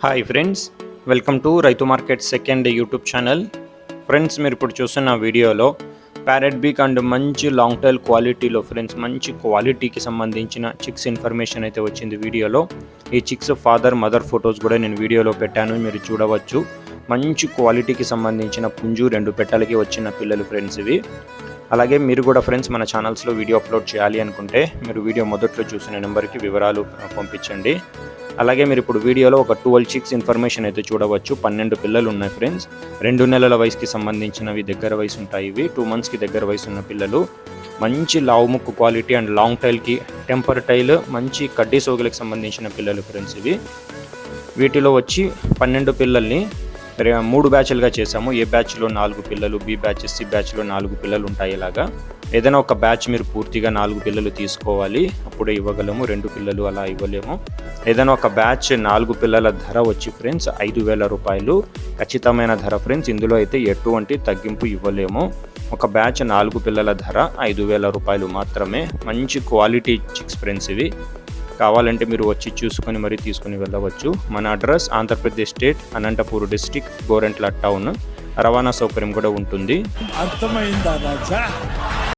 Hi friends, welcome to రైతు market second YouTube channel. Friends, మీరు ఇప్పుడు చూస్తున్న వీడియోలో ప్యారెట్ బీక్ అండ్ మంచి లాంగ్ టైల్ క్వాలిటీలో ఫ్రెండ్స్ మంచి క్వాలిటీకి సంబంధించిన చిక్స్ ఇన్ఫర్మేషన్ అయితే వచ్చింది వీడియోలో. ఈ చిక్స్ ఫాదర్ మదర్ ఫొటోస్ కూడా నేను వీడియోలో పెట్టాను, మీరు చూడవచ్చు. మంచి క్వాలిటీకి సంబంధించిన పుంజు 2 పెట్టలకి వచ్చిన పిల్లలు ఫ్రెండ్స్ ఇవి. అలాగే మీరు కూడా ఫ్రెండ్స్ మన ఛానల్స్లో వీడియో అప్లోడ్ చేయాలి అనుకుంటే మీరు వీడియో మొదట్లో చూసిన నెంబర్కి వివరాలు పంపించండి. అలాగే మీరు ఇప్పుడు వీడియోలో ఒక 12 చిక్స్ ఇన్ఫర్మేషన్ అయితే చూడవచ్చు. 12 పిల్లలు ఉన్నాయి ఫ్రెండ్స్. 2 నెలల వయసుకి సంబంధించినవి, దగ్గర వయసు ఉంటాయి ఇవి. 2 మంత్స్కి దగ్గర వయసు ఉన్న పిల్లలు. మంచి లావు ముక్కు క్వాలిటీ అండ్ లాంగ్ టైల్కి టెంపర్ టైల్ మంచి కడ్డీ సోగులకు సంబంధించిన పిల్లలు ఫ్రెండ్స్ ఇవి. వీటిలో వచ్చి 12 పిల్లల్ని 3 బ్యాచ్లుగా చేసాము. ఏ బ్యాచ్లో 4 పిల్లలు, బి బ్యాచ్, సి బ్యాచ్లో 4 పిల్లలు ఉంటాయి. ఇలాగా ఏదైనా ఒక బ్యాచ్ మీరు పూర్తిగా 4 పిల్లలు తీసుకోవాలి, అప్పుడే ఇవ్వగలము. 2 పిల్లలు అలా ఇవ్వలేము. ఏదైనా ఒక బ్యాచ్ 4 పిల్లల ధర వచ్చి ఫ్రెండ్స్ 5,000 రూపాయలు ఖచ్చితమైన ధర ఫ్రెండ్స్. ఇందులో అయితే ఎటువంటి తగ్గింపు ఇవ్వలేము. ఒక బ్యాచ్ 4 పిల్లల ధర 5,000 రూపాయలు మాత్రమే. మంచి క్వాలిటీ చిక్స్ ఫ్రెండ్స్ ఇవి. కావాలంటే మీరు వచ్చి చూసుకొని మరీ తీసుకుని వెళ్ళవచ్చు. మన address Andhra Pradesh state, Anantapur district, Gorantla town. రవాణా సౌకర్యం కూడా ఉంటుంది. అర్థమైందా రాజా?